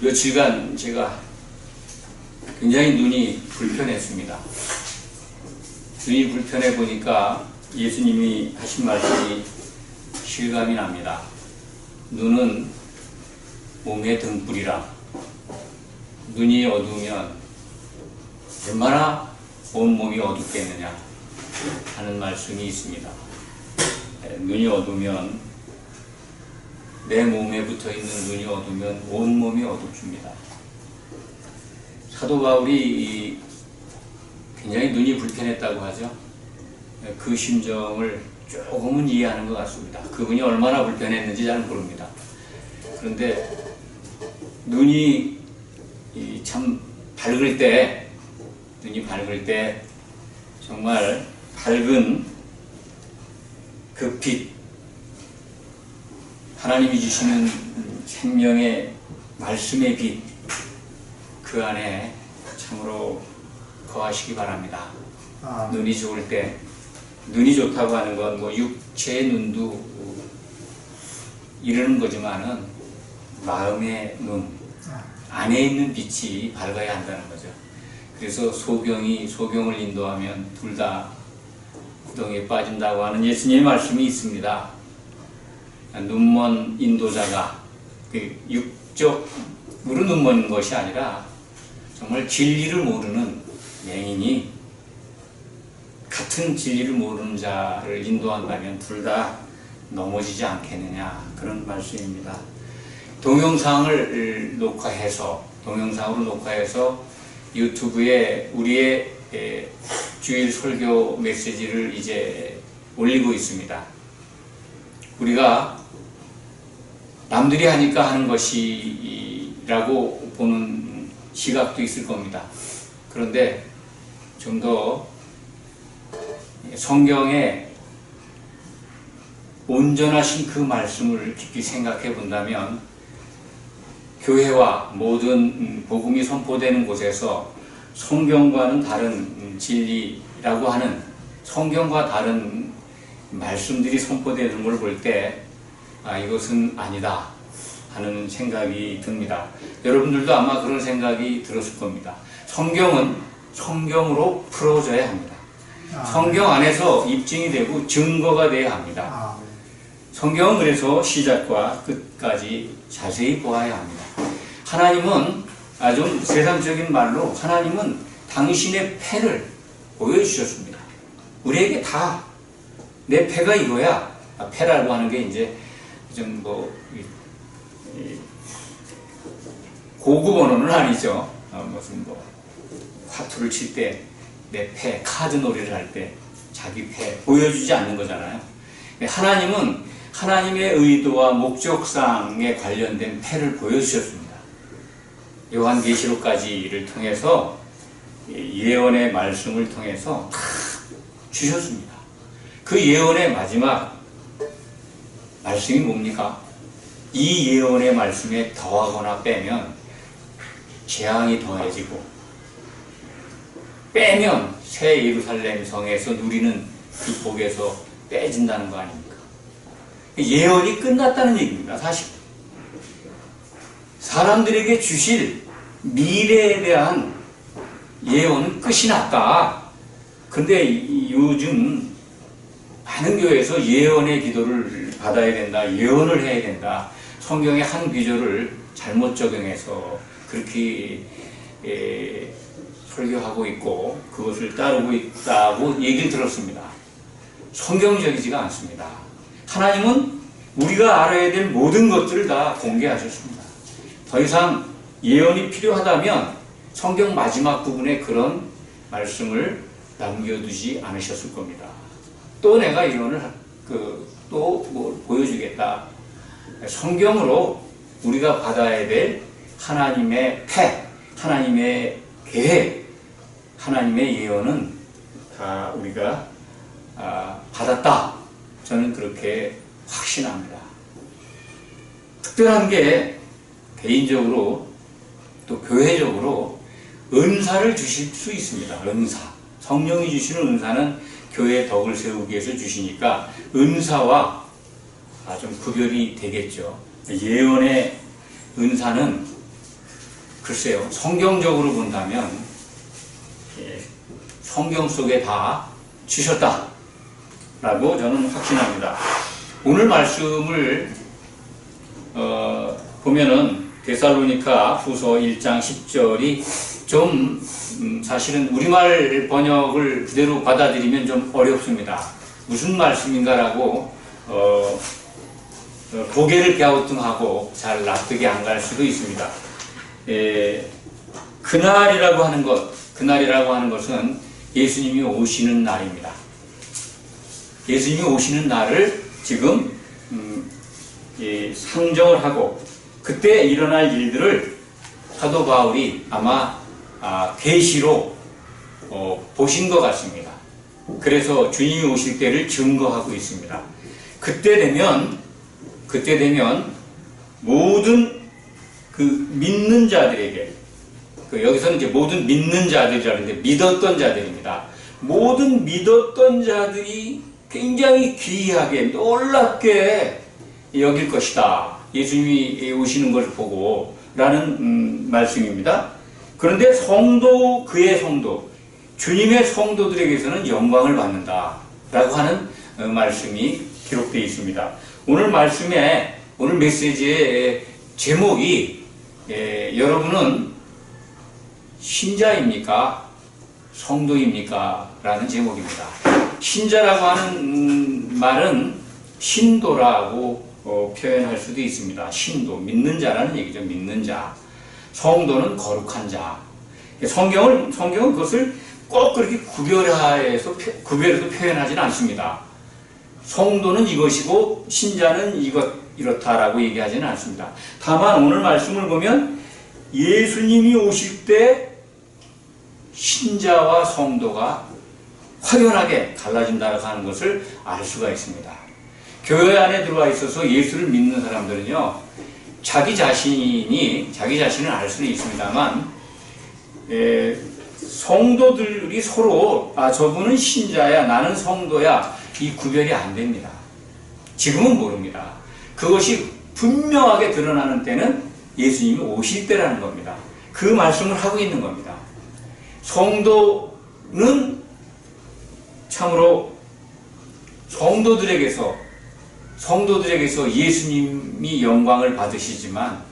며칠간 제가 굉장히 눈이 불편했습니다. 눈이 불편해 보니까 예수님이 하신 말씀이 실감이 납니다. 눈은 몸의 등불이라. 눈이 어두우면 얼마나 온몸이 어둡겠느냐 하는 말씀이 있습니다. 눈이 어두우면, 내 몸에 붙어있는 눈이 어두우면 온몸이 어둡습니다. 사도 바울이 굉장히 눈이 불편했다고 하죠. 그 심정을 조금은 이해하는 것 같습니다. 그분이 얼마나 불편했는지 잘 모릅니다. 그런데 눈이 참 밝을 때, 정말 밝은 그 빛, 하나님이 주시는 생명의 말씀의 빛, 그 안에 참으로 거하시기 바랍니다. 눈이 좋을 때, 눈이 좋다고 하는 건 뭐 육체의 눈도 이르는 거지만은 마음의 눈, 안에 있는 빛이 밝아야 한다는 거죠. 그래서 소경을 인도하면 둘 다 구덩이에 빠진다고 하는 예수님의 말씀이 있습니다. 눈먼 인도자가 육적으로 눈먼 것이 아니라 정말 진리를 모르는 맹인이 같은 진리를 모르는 자를 인도한다면 둘 다 넘어지지 않겠느냐, 그런 말씀입니다. 동영상으로 녹화해서 유튜브에 우리의 주일 설교 메시지를 이제 올리고 있습니다. 우리가 남들이 하니까 하는 것이라고 보는 시각도 있을 겁니다. 그런데 좀 더 성경에 온전하신 그 말씀을 깊이 생각해 본다면 교회와 모든 복음이 선포되는 곳에서 성경과는 다른 진리라고 하는, 성경과 다른 말씀들이 선포되는 걸 볼 때 이것은 아니다 하는 생각이 듭니다. 여러분들도 아마 그런 생각이 들었을 겁니다. 성경은 성경으로 풀어져야 합니다. 성경 안에서 입증이 되고 증거가 돼야 합니다. 성경은 그래서 시작과 끝까지 자세히 보아야 합니다. 하나님은, 좀 세상적인 말로 하나님은 당신의 패를 보여주셨습니다. 우리에게 다 내 패가 이거야. 패라고 하는 게 이제 좀 고급 언어는 아니죠. 무슨 화투를 칠 때 내 패, 카드 놀이를 할 때 자기 패 보여주지 않는 거잖아요. 하나님은 하나님의 의도와 목적상에 관련된 패를 보여주셨습니다. 요한계시록까지를 통해서 예언의 말씀을 통해서 다 주셨습니다. 그 예언의 마지막 말씀이 뭡니까? 이 예언의 말씀에 더하거나 빼면 재앙이 더해지고, 빼면 새 예루살렘 성에서 누리는 그 복에서 빼진다는 거 아닙니까? 예언이 끝났다는 얘기입니다. 사실 사람들에게 주실 미래에 대한 예언은 끝이 났다. 근데 요즘 많은 교회에서 예언의 기도를 받아야 된다, 예언을 해야 된다, 성경의 한 구절을 잘못 적용해서 그렇게 설교하고 있고 그것을 따르고 있다고 얘기를 들었습니다. 성경적이지가 않습니다. 하나님은 우리가 알아야 될 모든 것들을 다 공개하셨습니다. 더 이상 예언이 필요하다면 성경 마지막 부분에 그런 말씀을 남겨두지 않으셨을 겁니다. 또 내가 예언을 또 보여주겠다. 성경으로 우리가 받아야 될 하나님의 패, 하나님의 계획, 하나님의 예언은 다 우리가 받았다. 저는 그렇게 확신합니다. 특별한 게 개인적으로 또 교회적으로 은사를 주실 수 있습니다. 은사. 성령이 주시는 은사는 교회의 덕을 세우기 위해서 주시니까 은사와 좀 구별이 되겠죠. 예언의 은사는 글쎄요, 성경적으로 본다면 성경 속에 다 주셨다라고 저는 확신합니다. 오늘 말씀을 보면은 데살로니가 후서 1장 10절이 좀 사실은 우리말 번역을 그대로 받아들이면 좀 어렵습니다. 무슨 말씀인가라고 고개를 갸우뚱하고 잘 납득이 안 갈 수도 있습니다. 그날이라고 하는 것은 예수님이 오시는 날입니다. 예수님이 오시는 날을 지금 상정을 하고 그때 일어날 일들을 사도 바울이 아마 계시로 보신 것 같습니다. 그래서 주님이 오실 때를 증거하고 있습니다. 그때 되면 모든 그 믿는 자들에게, 여기서는 이제 모든 믿는 자들이라는데 믿었던 자들입니다. 모든 믿었던 자들이 굉장히 귀하게 놀랍게 여길 것이다. 예수님이 오시는 것을 보고 라는 말씀입니다. 그런데 그의 성도, 주님의 성도들에게서는 영광을 받는다 라고 하는 말씀이 기록되어 있습니다. 오늘 메시지의 제목이 여러분은 신자입니까? 성도입니까? 라는 제목입니다. 신자라고 하는 말은 신도라고 표현할 수도 있습니다. 신도, 믿는 자라는 얘기죠. 믿는 자. 성도는 거룩한 자. 성경은 그것을 꼭 그렇게 구별해서 표현하지는 않습니다. 성도는 이것이고 신자는 이렇다라고 얘기하지는 않습니다. 다만 오늘 말씀을 보면 예수님이 오실 때 신자와 성도가 확연하게 갈라진다고 하는 것을 알 수가 있습니다. 교회 안에 들어와 있어서 예수를 믿는 사람들은요, 자기 자신을 알 수는 있습니다만, 성도들이 서로, 저분은 신자야, 나는 성도야, 이 구별이 안 됩니다. 지금은 모릅니다. 그것이 분명하게 드러나는 때는 예수님이 오실 때라는 겁니다. 그 말씀을 하고 있는 겁니다. 성도는 참으로 성도들에게서 예수님이 영광을 받으시지만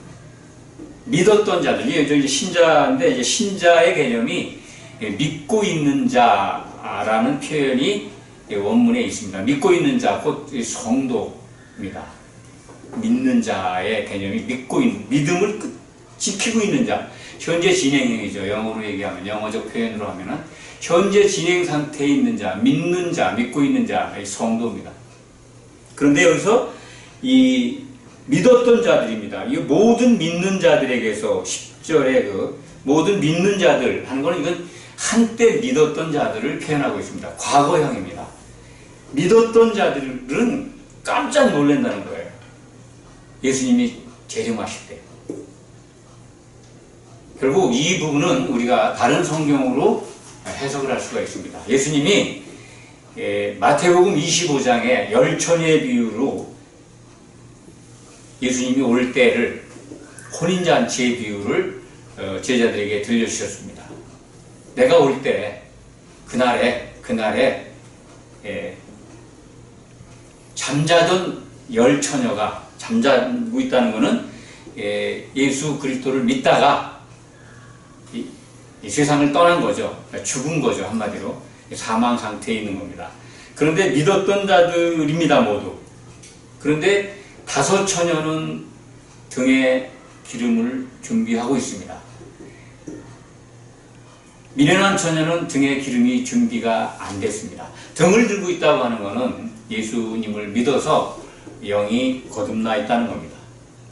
믿었던 자들, 이제 신자인데 이제 신자의 개념이 믿고 있는 자라는 표현이 원문에 있습니다. 믿고 있는 자, 곧 성도입니다. 믿는 자의 개념이 믿음을 지키고 있는 자. 현재 진행형이죠. 영어로 얘기하면, 영어적 표현으로 하면은 현재 진행 상태에 있는 자, 믿는 자, 믿고 있는 자, 성도입니다. 그런데 여기서 이 믿었던 자들입니다. 이 모든 믿는 자들에게서 10절에 모든 믿는 자들 하는 것은 이건 한때 믿었던 자들을 표현하고 있습니다. 과거형입니다. 믿었던 자들은 깜짝 놀란다는 거예요. 예수님이 재림하실 때. 결국 이 부분은 우리가 다른 성경으로 해석을 할 수가 있습니다. 예수님이 마태복음 25장의 열처녀의 비유로 예수님이 올 때를, 혼인잔치의 비유를 제자들에게 들려주셨습니다. 내가 올 때 그날에 잠자던 열처녀가, 잠자고 있다는 것은 예수 그리스도를 믿다가 이 세상을 떠난 거죠. 죽은 거죠. 한마디로 사망 상태에 있는 겁니다. 그런데 믿었던 자들입니다. 모두. 그런데 5 처녀는 등에 기름을 준비하고 있습니다. 미련한 처녀는 등에 기름이 준비가 안 됐습니다. 등을 들고 있다고 하는 것은 예수님을 믿어서 영이 거듭나 있다는 겁니다.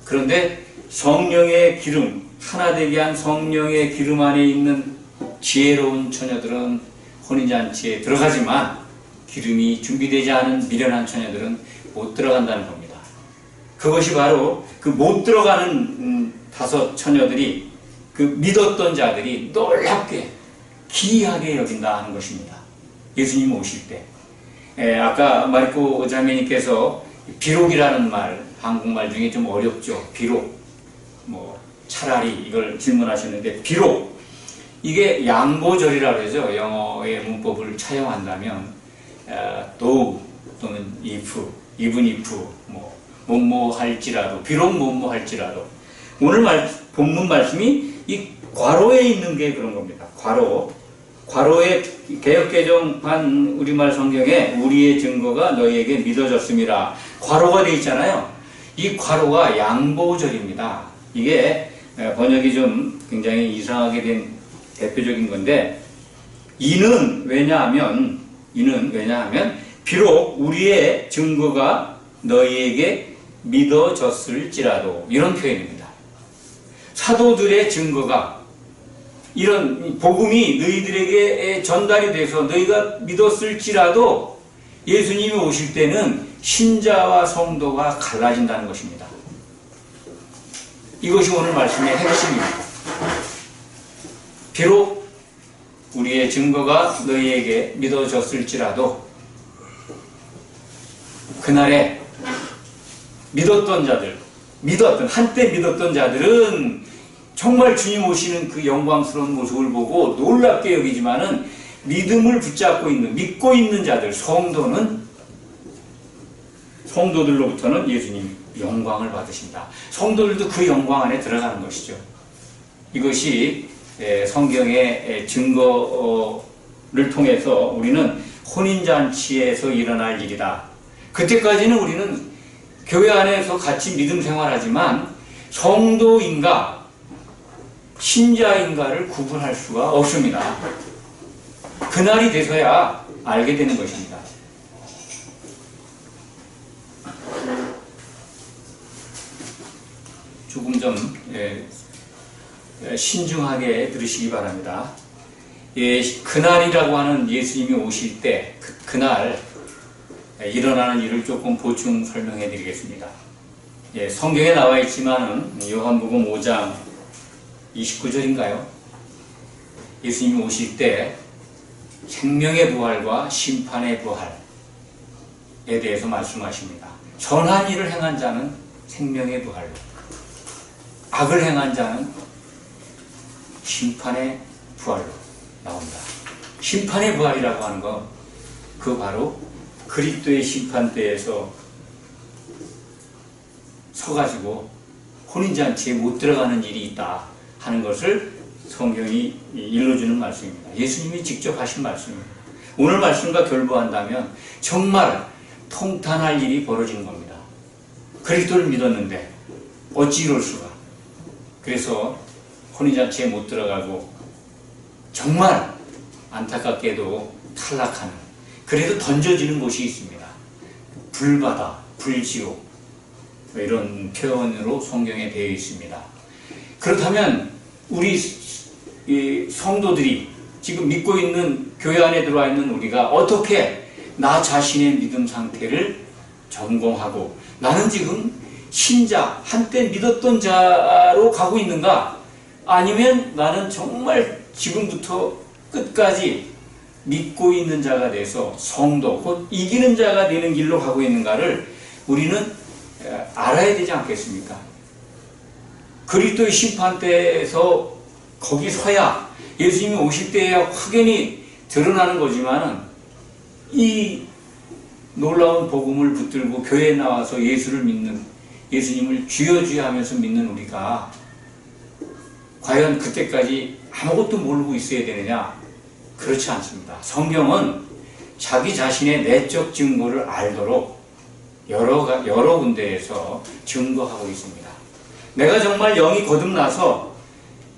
그런데 성령의 기름, 하나 되게 한 성령의 기름 안에 있는 지혜로운 처녀들은 혼인잔치에 들어가지만 기름이 준비되지 않은 미련한 처녀들은 못 들어간다는 겁니다. 그것이 바로 그 못 들어가는 5 처녀들이, 그 믿었던 자들이 놀랍게 기이하게 여긴다 하는 것입니다. 예수님 오실 때. 아까 마리코 자매님께서 비록이라는 말, 한국말 중에 좀 어렵죠. 비록. 차라리 이걸 질문하셨는데, 비록 이게 양보절이라고 하죠. 영어의 문법을 차용한다면 though 또는 if, even if, 뭐뭐 할지라도, 비록 뭐뭐 할지라도. 오늘 본문 말씀이 이 괄호에 있는 게 그런 겁니다. 괄호에 개역개정판 우리말 성경에 우리의 증거가 너희에게 믿어졌음이라 괄호가 되어 있잖아요. 이 괄호가 양보절입니다. 이게 번역이 좀 굉장히 이상하게 된 대표적인 건데, 이는 왜냐하면 비록 우리의 증거가 너희에게 믿어졌을지라도, 이런 표현입니다. 사도들의 증거가, 이런 복음이 너희들에게 전달이 돼서 너희가 믿었을지라도 예수님이 오실 때는 신자와 성도가 갈라진다는 것입니다. 이것이 오늘 말씀의 핵심입니다. 비록 우리의 증거가 너희에게 믿어졌을지라도 그날에 한때 믿었던 자들은 정말 주님 오시는 그 영광스러운 모습을 보고 놀랍게 여기지만은 믿음을 붙잡고 믿고 있는 자들, 성도들로부터는 예수님 영광을 받으신다. 성도들도 그 영광 안에 들어가는 것이죠. 이것이 성경의 증거를 통해서 우리는 혼인잔치에서 일어날 일이다. 그때까지는 우리는 교회 안에서 같이 믿음 생활하지만 성도인가 신자인가를 구분할 수가 없습니다. 그날이 돼서야 알게 되는 것입니다. 조금 좀 신중하게 들으시기 바랍니다. 그날이라고 하는 예수님이 오실 때 그날 일어나는 일을 조금 보충 설명해 드리겠습니다. 성경에 나와 있지만은 요한복음 5장 29절인가요? 예수님이 오실 때 생명의 부활과 심판의 부활에 대해서 말씀하십니다. 선한 일을 행한 자는 생명의 부활로, 악을 행한 자는 심판의 부활로 나온다. 심판의 부활이라고 하는 건 그 바로 그리스도의 심판대에서 서가지고 혼인잔치에 못 들어가는 일이 있다 하는 것을 성경이 일러주는 말씀입니다. 예수님이 직접 하신 말씀입니다. 오늘 말씀과 결부한다면 정말 통탄할 일이 벌어지는 겁니다. 그리스도를 믿었는데 어찌 이럴 수가. 그래서 혼인잔치에 못 들어가고 정말 안타깝게도 탈락하는, 그래도 던져지는 곳이 있습니다. 불바다, 불지옥, 이런 표현으로 성경에 되어 있습니다. 그렇다면 우리 성도들이 지금 믿고 있는 교회 안에 들어와 있는 우리가 어떻게 나 자신의 믿음 상태를 점검하고 나는 지금 신자, 한때 믿었던 자로 가고 있는가? 아니면 나는 정말 지금부터 끝까지 믿고 있는 자가 돼서 성도, 곧 이기는 자가 되는 길로 가고 있는가를 우리는 알아야 되지 않겠습니까? 그리스도의 심판대에서 거기 서야 예수님이 오실 때야 확연히 드러나는 거지만은 이 놀라운 복음을 붙들고 교회에 나와서 예수를 믿는, 예수님을 주여 주여 하면서 믿는 우리가 과연 그때까지 아무것도 모르고 있어야 되느냐? 그렇지 않습니다. 성경은 자기 자신의 내적 증거를 알도록 여러 군데에서 증거하고 있습니다. 내가 정말 영이 거듭나서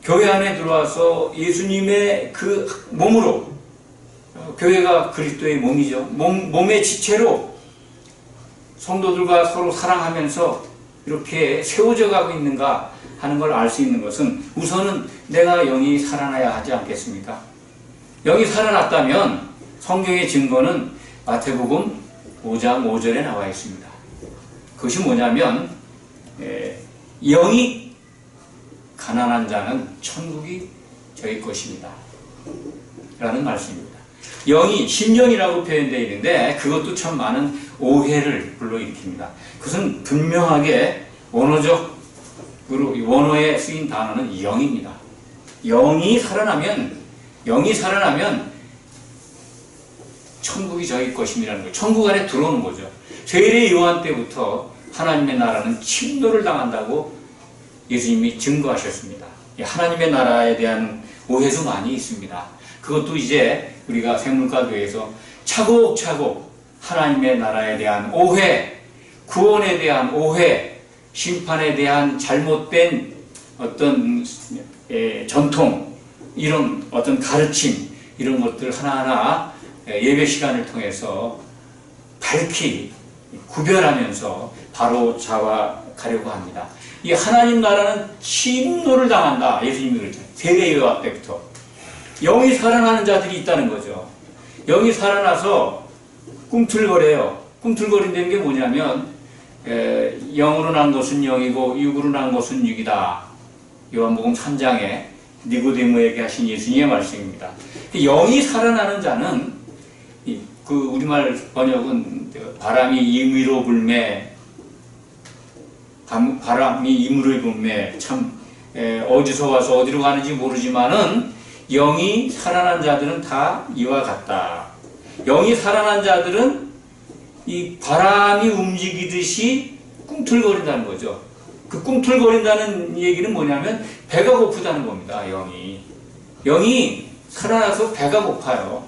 교회 안에 들어와서 예수님의 그 몸으로, 교회가 그리스도의 몸이죠. 몸의 지체로 성도들과 서로 사랑하면서 이렇게 세워져 가고 있는가 하는 걸 알 수 있는 것은 우선은 내가 영이 살아나야 하지 않겠습니까? 영이 살아났다면 성경의 증거는 마태복음 5장 5절에 나와 있습니다. 그것이 뭐냐면 영이 가난한 자는 천국이 저희 것입니다 라는 말씀입니다. 영이 심령이라고 표현되어 있는데 그것도 참 많은 오해를 불러일으킵니다. 그것은 분명하게 언어적 원어에 쓰인 단어는 영입니다. 영이 살아나면 천국이 저희 것임이라는 거예요. 천국 안에 들어오는 거죠. 세례 요한 때부터 하나님의 나라는 침노를 당한다고 예수님이 증거하셨습니다. 하나님의 나라에 대한 오해도 많이 있습니다. 그것도 이제 우리가 생물과교회에서 차곡차곡 하나님의 나라에 대한 오해, 구원에 대한 오해, 심판에 대한 잘못된 어떤 전통, 이런 어떤 가르침, 이런 것들 하나하나 예배 시간을 통해서 밝히 구별하면서 바로 잡아가려고 합니다. 이 하나님 나라는 침노를 당한다. 예수님이 그랬잖아요. 세례 요한 때부터. 영이 살아나는 자들이 있다는 거죠. 영이 살아나서 꿈틀거려요. 꿈틀거린다는 게 뭐냐면 영으로 난 것은 영이고 육으로 난 것은 육이다. 요한복음 3장에 니고데모에게 하신 예수님의 말씀입니다. 영이 살아나는 자는 그 우리말 번역은 바람이 임의로 불매, 바람이 임의로 불매, 참 어디서 와서 어디로 가는지 모르지만은 영이 살아난 자들은 다 이와 같다. 영이 살아난 자들은 이 바람이 움직이듯이 꿈틀거린다는 거죠. 그 꿈틀거린다는 얘기는 뭐냐면 배가 고프다는 겁니다. 영이 살아나서 배가 고파요.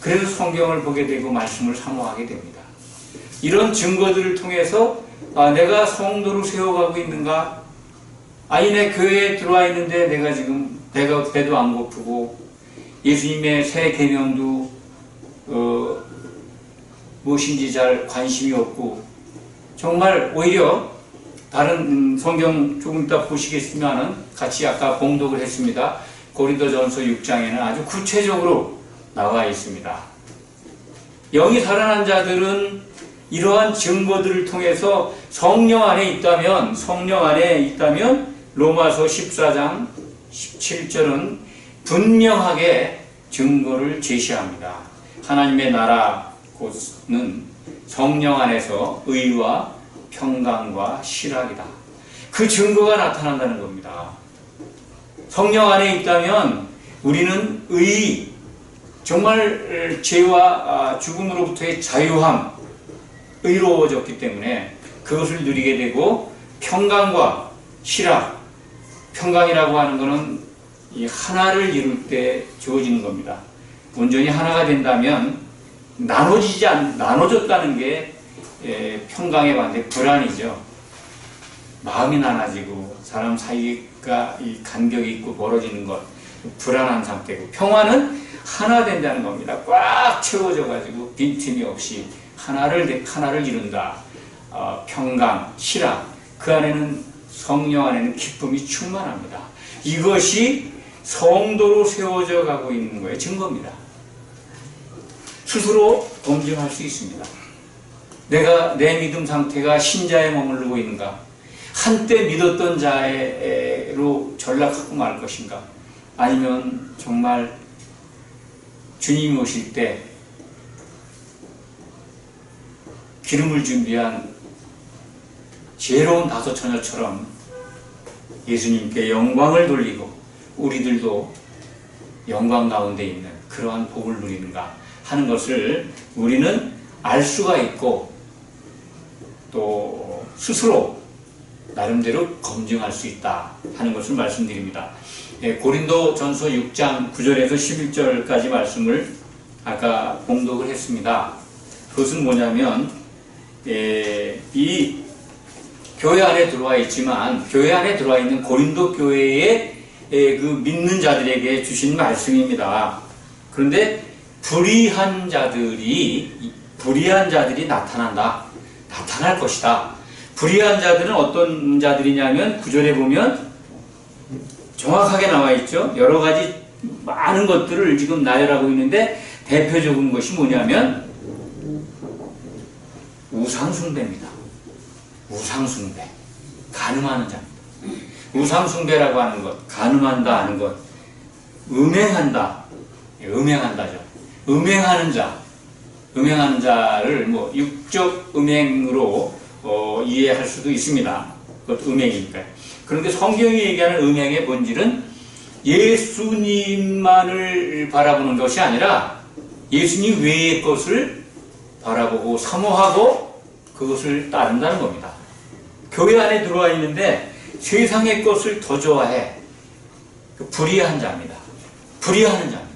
그래서 성경을 보게 되고 말씀을 사모하게 됩니다. 이런 증거들을 통해서 내가 성도로 세워가고 있는가? 아니 내 교회에 들어와 있는데 내가 지금 배도 안 고프고 예수님의 새 계명도 무엇인지 잘 관심이 없고 정말 오히려 다른 성경 조금 이따 보시겠지만은 같이 아까 봉독을 했습니다. 고린도전서 6장에는 아주 구체적으로 나와 있습니다. 영이 살아난 자들은 이러한 증거들을 통해서 성령 안에 있다면 로마서 14장 17절은 분명하게 증거를 제시합니다. 하나님의 나라 곧은 성령 안에서 의와 평강과 실학이다. 그 증거가 나타난다는 겁니다. 성령 안에 있다면 우리는 정말 죄와 죽음으로부터의 자유함, 의로워졌기 때문에 그것을 누리게 되고 평강과 실학, 평강이라고 하는 것은 이 하나를 이룰 때 주어지는 겁니다. 온전히 하나가 된다면 나눠졌다는 게 평강의 반대 불안이죠. 마음이 나눠지고 사람 사이가 이 간격이 있고 멀어지는 것, 불안한 상태고, 평화는 하나 된다는 겁니다. 꽉 채워져 가지고 빈틈이 없이 하나를 이룬다. 평강, 실학, 그 안에는 성령 안에는 기쁨이 충만합니다. 이것이 성도로 세워져 가고 있는 거에 증거입니다. 스스로 검증할 수 있습니다. 내가 내 믿음 상태가 신자에 머무르고 있는가? 한때 믿었던 자로 전락하고 말 것인가? 아니면 정말 주님이 오실 때 기름을 준비한 지혜로운 다섯 처녀처럼 예수님께 영광을 돌리고 우리들도 영광 가운데 있는 그러한 복을 누리는가 하는 것을 우리는 알 수가 있고 또 스스로 나름대로 검증할 수 있다 하는 것을 말씀드립니다. 고린도전서 6장 9절에서 11절까지 말씀을 아까 봉독을 했습니다. 그것은 뭐냐면 이 교회 안에 들어와 있지만 교회 안에 들어와 있는 고린도 교회의 그 믿는 자들에게 주신 말씀입니다. 그런데 불의한 자들이 나타날 것이다. 불의한 자들은 어떤 자들이냐면 9절에 보면 정확하게 나와 있죠. 여러 가지 많은 것들을 지금 나열하고 있는데 대표적인 것이 뭐냐면 우상숭배입니다. 우상숭배. 간음하는 자입니다. 우상숭배라고 하는 것, 간음한다 하는 것, 음행한다죠. 음행하는 자를 뭐 육적 음행으로 이해할 수도 있습니다. 그것 음행이니까. 그런데 성경이 얘기하는 음행의 본질은 예수님만을 바라보는 것이 아니라 예수님 외의 것을 바라보고 사모하고 그것을 따른다는 겁니다. 교회 안에 들어와 있는데 세상의 것을 더 좋아해. 불의한 자입니다. 불의하는 자입니다.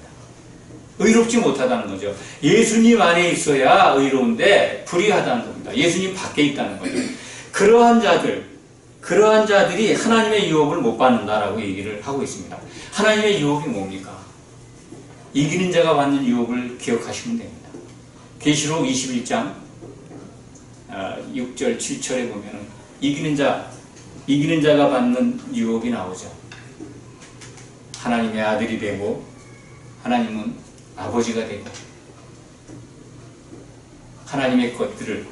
의롭지 못하다는 거죠. 예수님 안에 있어야 의로운데 불의하다는 겁니다. 예수님 밖에 있다는 거죠. 그러한 자들이 하나님의 유업을 못 받는다라고 얘기를 하고 있습니다. 하나님의 유업이 뭡니까? 이기는 자가 받는 유업을 기억하시면 됩니다. 계시록 21장 6절 7절에 보면 이기는 자가 받는 유업이 나오죠. 하나님의 아들이 되고 하나님은 아버지가 되고 하나님의 것들을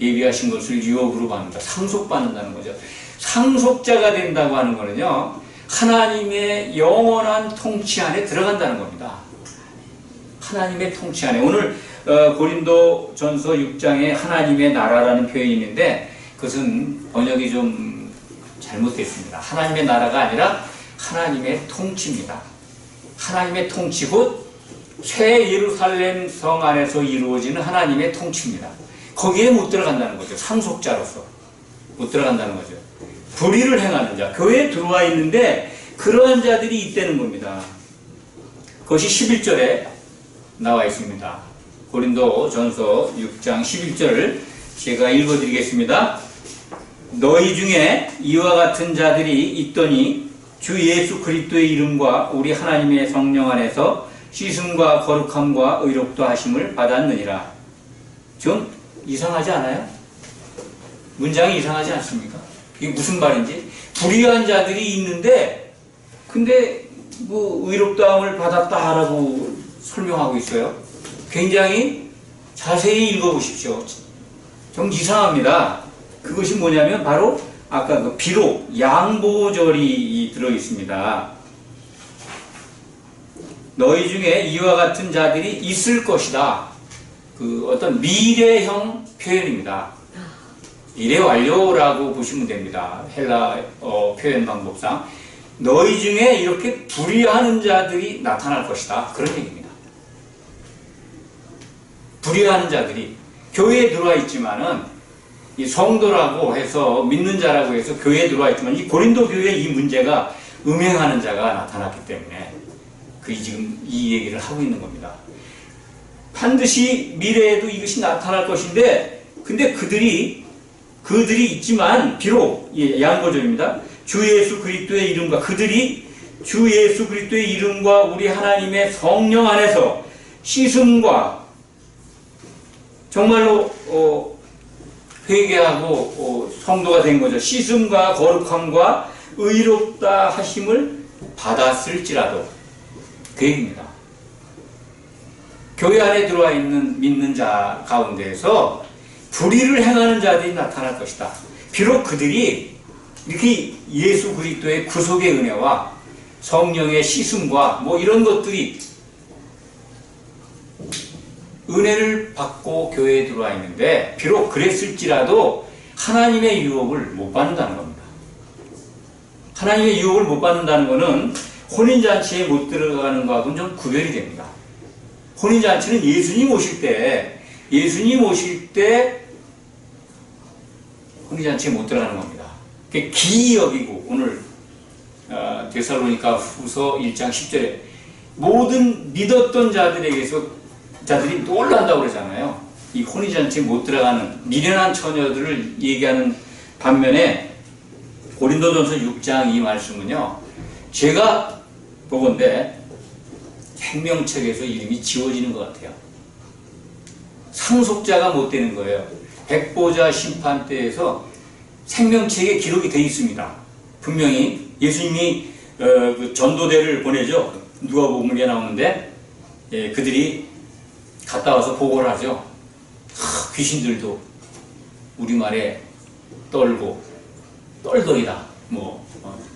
예비하신 것을 유업으로 받는다. 상속받는다는 거죠. 상속자가 된다고 하는 거는요, 하나님의 영원한 통치 안에 들어간다는 겁니다. 하나님의 통치 안에. 오늘 고린도 전서 6장에 하나님의 나라라는 표현이 있는데 그것은 번역이 좀 잘못됐습니다. 하나님의 나라가 아니라 하나님의 통치입니다. 하나님의 통치 곧 새 예루살렘 성 안에서 이루어지는 하나님의 통치입니다. 거기에 못 들어간다는 거죠. 상속자로서 못 들어간다는 거죠. 불의를 행하는 자, 교회에 들어와 있는데 그러한 자들이 있다는 겁니다. 그것이 11절에 나와 있습니다. 고린도 전서 6장 11절을 제가 읽어드리겠습니다. 너희 중에 이와 같은 자들이 있더니 주 예수 그리스도의 이름과 우리 하나님의 성령 안에서 씻음과 거룩함과 의롭다 하심을 받았느니라. 좀 이상하지 않아요? 문장이 이상하지 않습니까? 이게 무슨 말인지? 불의한 자들이 있는데 근데 뭐 의롭다함을 받았다라고 설명하고 있어요. 굉장히 자세히 읽어보십시오. 좀 이상합니다. 그것이 뭐냐면 바로 아까 그 비록 양보절이 들어있습니다. 너희 중에 이와 같은 자들이 있을 것이다. 그 어떤 미래형 표현입니다. 미래 완료라고 보시면 됩니다. 헬라 표현 방법상. 너희 중에 이렇게 불의하는 자들이 나타날 것이다. 그런 얘기입니다. 불의하는 자들이 교회에 들어와 있지만은 이 성도라고 해서 믿는 자라고 해서 교회에 들어와 있지만 이 고린도 교회에 이 문제가 음행하는 자가 나타났기 때문에 지금 이 얘기를 하고 있는 겁니다. 반드시 미래에도 이것이 나타날 것인데 근데 그들이 있지만 비록 양보절입니다. 주 예수 그리스도의 이름과 그들이 주 예수 그리스도의 이름과 우리 하나님의 성령 안에서 씻음과 정말로 회개하고 성도가 된 거죠. 씻음과 거룩함과 의롭다 하심을 받았을지라도 그 얘기입니다. 교회 안에 들어와 있는 믿는 자 가운데에서 불의를 행하는 자들이 나타날 것이다. 비록 그들이 이렇게 예수 그리스도의 구속의 은혜와 성령의 씻음과 뭐 이런 것들이 은혜를 받고 교회에 들어와 있는데 비록 그랬을지라도 하나님의 유업을 못 받는다는 겁니다. 하나님의 유업을 못 받는다는 것은 혼인잔치에 못 들어가는 것하고는 좀 구별이 됩니다. 혼인잔치는 예수님 오실 때 혼인잔치에 못 들어가는 겁니다. 기이 여기고 오늘 데살로니가 후서 1장 10절에 모든 믿었던 자들이 놀란다고 그러잖아요. 이 혼인잔치에 못 들어가는 미련한 처녀들을 얘기하는 반면에 고린도전서 6장 이 말씀은요, 제가 보건대 생명책에서 이름이 지워지는 것 같아요. 상속자가 못 되는 거예요. 백보자 심판 때에서 생명책에 기록이 되어 있습니다. 분명히 예수님이 그 전도대를 보내죠. 누가복음에 나오는데 그들이 갔다 와서 보고를 하죠. 귀신들도 우리말에 떨더이다.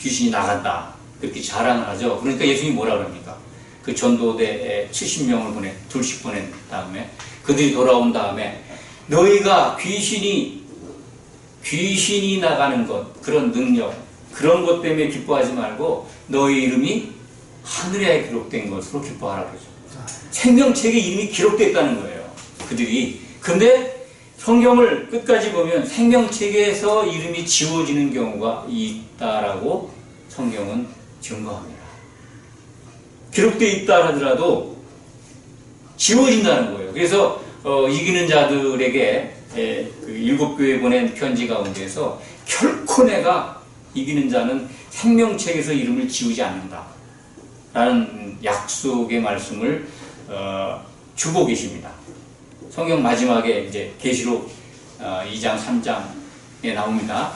귀신이 나간다. 그렇게 자랑을 하죠. 그러니까 예수님이 뭐라 그럽니까? 그 전도대에 70명을 둘씩 보낸 다음에 그들이 돌아온 다음에 너희가 귀신이 나가는 것, 그런 능력, 그런 것 때문에 기뻐하지 말고 너의 이름이 하늘에 기록된 것으로 기뻐하라 그러죠. 생명책에 이름이 기록됐다는 거예요. 그들이. 근데 성경을 끝까지 보면 생명책에서 이름이 지워지는 경우가 있다라고 성경은 증거합니다. 기록되어 있다 하더라도 지워진다는 거예요. 그래서 이기는 자들에게 그 7교회 보낸 편지 가운데서 결코 내가 이기는 자는 생명책에서 이름을 지우지 않는다 라는 약속의 말씀을 주고 계십니다. 성경 마지막에 이제 계시록 2장 3장에 나옵니다.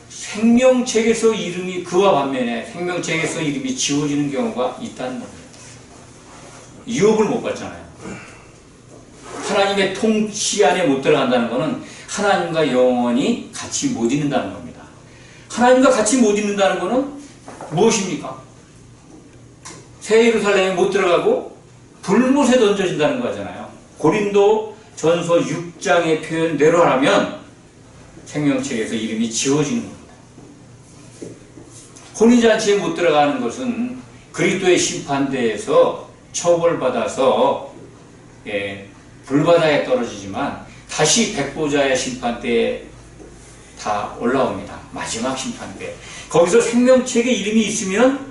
생명책에서 이름이 그와 반면에 생명책에서 이름이 지워지는 경우가 있다는 겁니다. 유업을 못 받잖아요. 하나님의 통치 안에 못 들어간다는 것은 하나님과 영원히 같이 못 있는다는 겁니다. 하나님과 같이 못 있는다는 것은 무엇입니까? 새 예루살렘에 못 들어가고 불못에 던져진다는 거잖아요. 고린도 전서 6장의 표현대로 하면 생명책에서 이름이 지워지는 겁니다. 혼인잔치에 못 들어가는 것은 그리스도의 심판대에서 처벌받아서 불바다에 떨어지지만 다시 백보자의 심판대에 다 올라옵니다. 마지막 심판대. 거기서 생명책에 이름이 있으면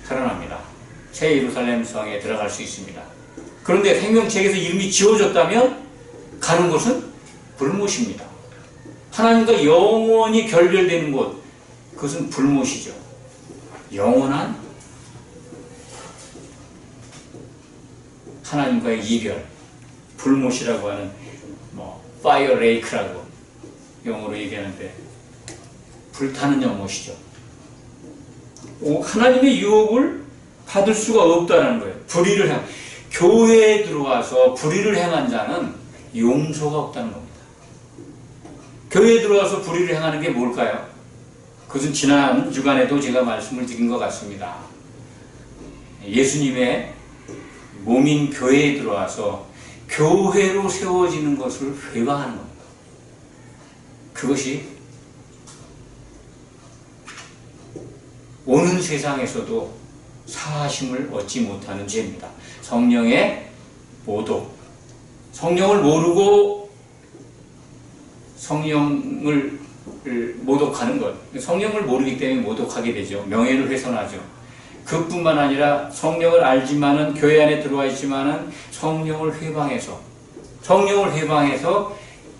살아납니다. 새 예루살렘 성에 들어갈 수 있습니다. 그런데 생명책에서 이름이 지워졌다면 가는 곳은 불못입니다. 하나님과 영원히 결별되는 곳, 그것은 불못이죠. 영원한 하나님과의 이별, 불못이라고 하는 파이어 레이크라고 영어로 얘기하는데 불타는 연못이죠. 하나님의 유혹을 받을 수가 없다는 거예요. 교회에 들어와서 불의를 행한 자는 용서가 없다는 겁니다. 교회에 들어와서 불의를 행하는 게 뭘까요? 그것은 지난 주간에도 제가 말씀을 드린 것 같습니다. 예수님의 몸인 교회에 들어와서 교회로 세워지는 것을 회방하는 겁니다. 그것이 오는 세상에서도 사하심을 얻지 못하는 죄입니다. 성령의 모독. 성령을 모르고 성령을 모독하는 것. 성령을 모르기 때문에 모독하게 되죠. 명예를 훼손하죠. 그뿐만 아니라 성령을 알지만은 교회 안에 들어와 있지만은 성령을 회방해서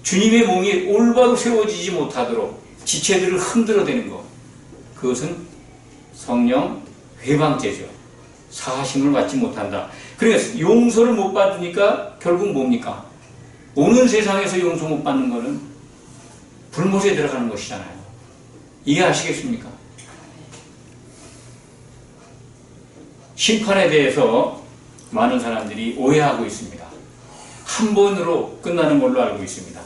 주님의 몸이 올바로 세워지지 못하도록 지체들을 흔들어대는 것. 그것은 성령 회방죄죠. 사하심을 받지 못한다. 그러니까 용서를 못 받으니까 결국 뭡니까? 오는 세상에서 용서 못 받는 것은 불못에 들어가는 것이잖아요. 이해하시겠습니까? 심판에 대해서 많은 사람들이 오해하고 있습니다. 한 번으로 끝나는 걸로 알고 있습니다.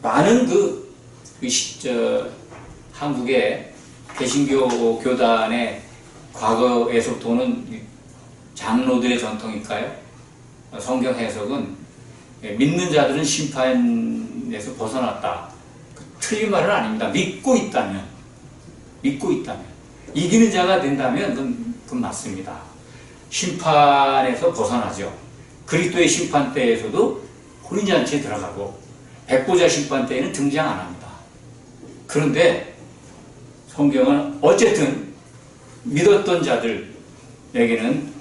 많은 한국의 개신교 교단의 과거에서부터는 장로들의 전통일까요? 성경 해석은 믿는 자들은 심판에서 벗어났다. 틀린 말은 아닙니다. 믿고 있다면 이기는 자가 된다면 그건 맞습니다. 심판에서 벗어나죠. 그리스도의 심판 때에서도 혼인잔치에 들어가고 백보자 심판 때에는 등장 안 합니다. 그런데 성경은 어쨌든 믿었던 자들에게는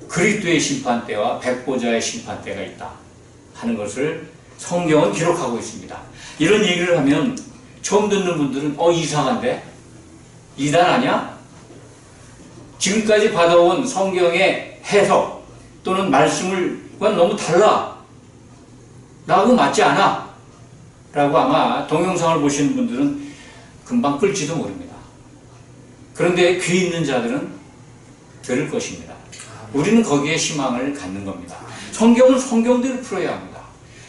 그리스도의 심판 때와 백보자의 심판 때가 있다 하는 것을 성경은 기록하고 있습니다. 이런 얘기를 하면 처음 듣는 분들은 이상한데? 이단 아니야? 지금까지 받아온 성경의 해석 또는 말씀과 너무 달라. 나하고 맞지 않아. 라고 아마 동영상을 보시는 분들은 금방 끌지도 모릅니다. 그런데 귀 있는 자들은 들을 것입니다. 우리는 거기에 희망을 갖는 겁니다. 성경은 성경대로 풀어야 합니다.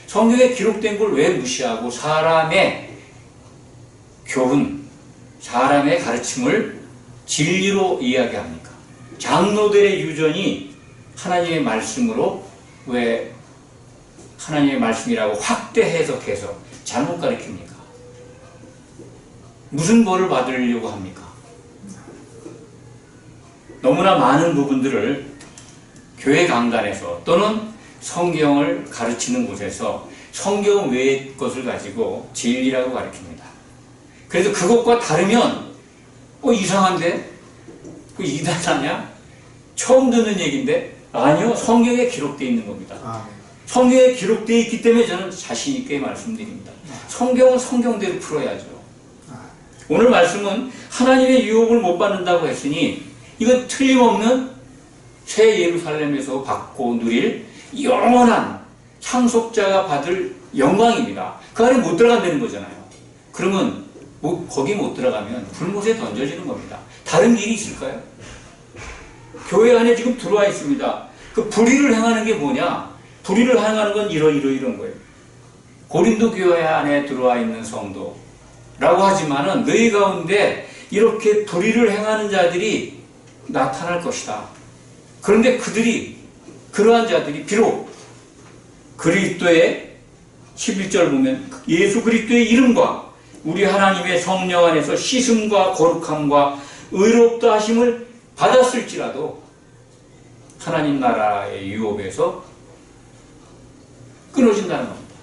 성경에 기록된 걸 왜 무시하고 사람의 교훈, 사람의 가르침을 진리로 이야기합니까? 장로들의 유전이 하나님의 말씀으로 왜 하나님의 말씀이라고 확대 해석해서 잘못 가르칩니까? 무슨 벌을 받으려고 합니까? 너무나 많은 부분들을 교회 강단에서 또는 성경을 가르치는 곳에서 성경 외의 것을 가지고 진리라고 가르칩니다. 그래서 그것과 다르면 이상한데? 그 이단하냐? 처음 듣는 얘기인데? 아니요, 성경에 기록되어 있는 겁니다. 성경에 기록되어 있기 때문에 저는 자신 있게 말씀드립니다. 성경은 성경대로 풀어야죠. 오늘 말씀은 하나님의 유혹을 못 받는다고 했으니 이건 틀림없는 새 예루살렘에서 받고 누릴 영원한 상속자가 받을 영광입니다. 그 안에 못 들어간다는 거잖아요. 그러면 거기 못 들어가면 불못에 던져지는 겁니다. 다른 길이 있을까요? 교회 안에 지금 들어와 있습니다. 그 불의를 행하는 게 뭐냐? 불의를 행하는 건 이런 거예요. 고린도 교회 안에 들어와 있는 성도라고 하지만은 너희 가운데 이렇게 불의를 행하는 자들이 나타날 것이다. 그런데 그러한 자들이 비록 그리스도의 11절 보면 예수 그리스도의 이름과 우리 하나님의 성령 안에서 씻음과 거룩함과 의롭다 하심을 받았을지라도 하나님 나라의 유업에서 끊어진다는 겁니다.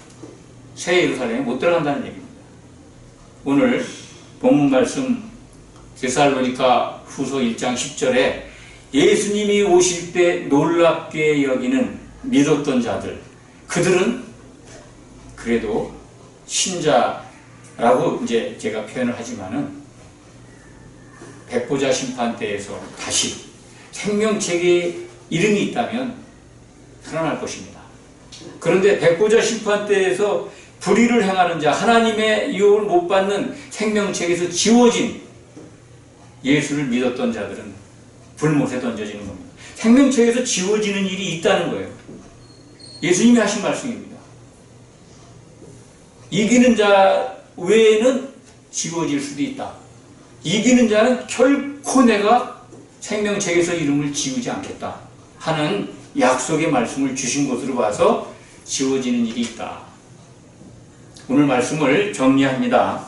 새 예루살렘에 못 들어간다는 얘기입니다. 오늘 본문 말씀 데살로니가 후서 1장 10절에 예수님이 오실 때 놀랍게 여기는 믿었던 자들, 그들은 그래도 신자라고 이제 제가 표현을 하지만은 백보자 심판대에서 다시 생명책에 이름이 있다면 살아날 것입니다. 그런데 백보자 심판대에서 불의를 행하는 자, 하나님의 유혹을 못 받는 생명책에서 지워진 예수를 믿었던 자들은 불못에 던져지는 겁니다. 생명책에서 지워지는 일이 있다는 거예요. 예수님이 하신 말씀입니다. 이기는 자 외에는 지워질 수도 있다. 이기는 자는 결코 내가 생명책에서 이름을 지우지 않겠다 하는 약속의 말씀을 주신 것으로 봐서 지워지는 일이 있다. 오늘 말씀을 정리합니다.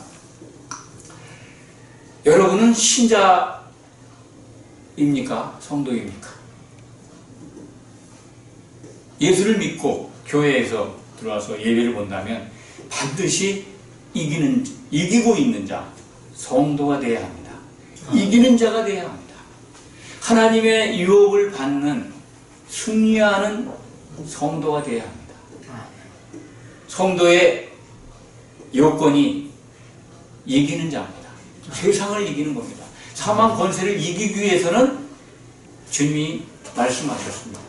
여러분은 신자입니까? 성도입니까? 예수를 믿고 교회에서 들어와서 예배를 본다면 반드시 이기고 있는 자, 성도가 되어야 합니다. 이기는 자가 되어야 합니다. 하나님의 유혹을 받는, 승리하는 성도가 되어야 합니다. 성도의 요건이 이기는 자입니다. 세상을 이기는 겁니다. 사망 권세를 이기기 위해서는 주님이 말씀하셨습니다.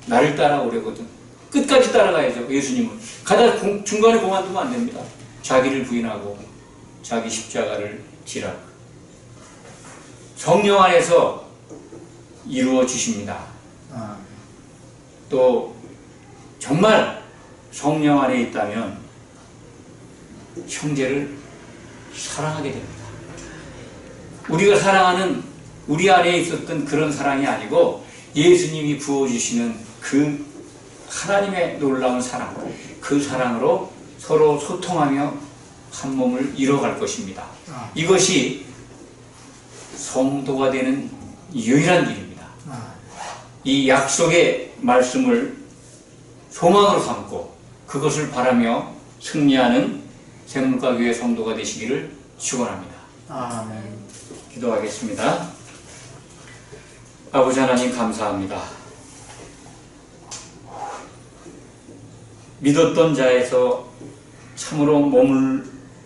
나를 따라오려거든 끝까지 따라가야죠. 예수님은 가다 중간에 그만두면 안 됩니다. 자기를 부인하고 자기 십자가를 지라. 성령 안에서 이루어 주십니다. 또 정말 성령 안에 있다면 형제를 사랑하게 됩니다. 우리가 사랑하는 우리 안에 있었던 그런 사랑이 아니고 예수님이 부어주시는 그 하나님의 놀라운 사랑, 그 사랑으로 서로 소통하며 한 몸을 이뤄갈 것입니다. 이것이 성도가 되는 유일한 길입니다. 이 약속의 말씀을 소망으로 삼고 그것을 바라며 승리하는 생물가교회 성도가 되시기를 축원합니다. 아멘. 기도하겠습니다. 아버지 하나님 감사합니다. 믿었던 자에서 참으로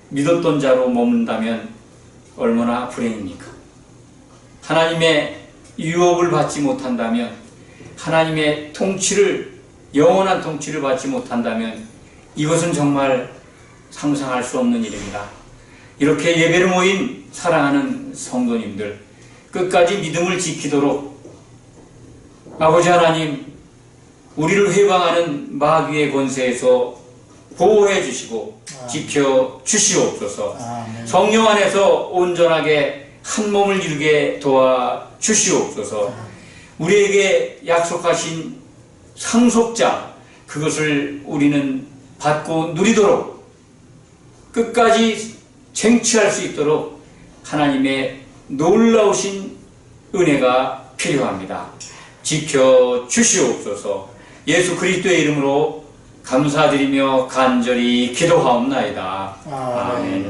믿었던 자로 머문다면 얼마나 불행입니까? 하나님의 유혹을 받지 못한다면, 하나님의 영원한 통치를 받지 못한다면 이것은 정말 상상할 수 없는 일입니다. 이렇게 예배를 모인 사랑하는 성도님들 끝까지 믿음을 지키도록 아버지 하나님, 우리를 회방하는 마귀의 권세에서 보호해 주시고 지켜 주시옵소서. 성령 안에서 온전하게 한 몸을 이루게 도와 주시옵소서. 우리에게 약속하신 상속자, 그것을 우리는 받고 누리도록 끝까지 쟁취할 수 있도록 하나님의 놀라우신 은혜가 필요합니다. 지켜주시옵소서. 예수 그리스도의 이름으로 감사드리며 간절히 기도하옵나이다. 아멘.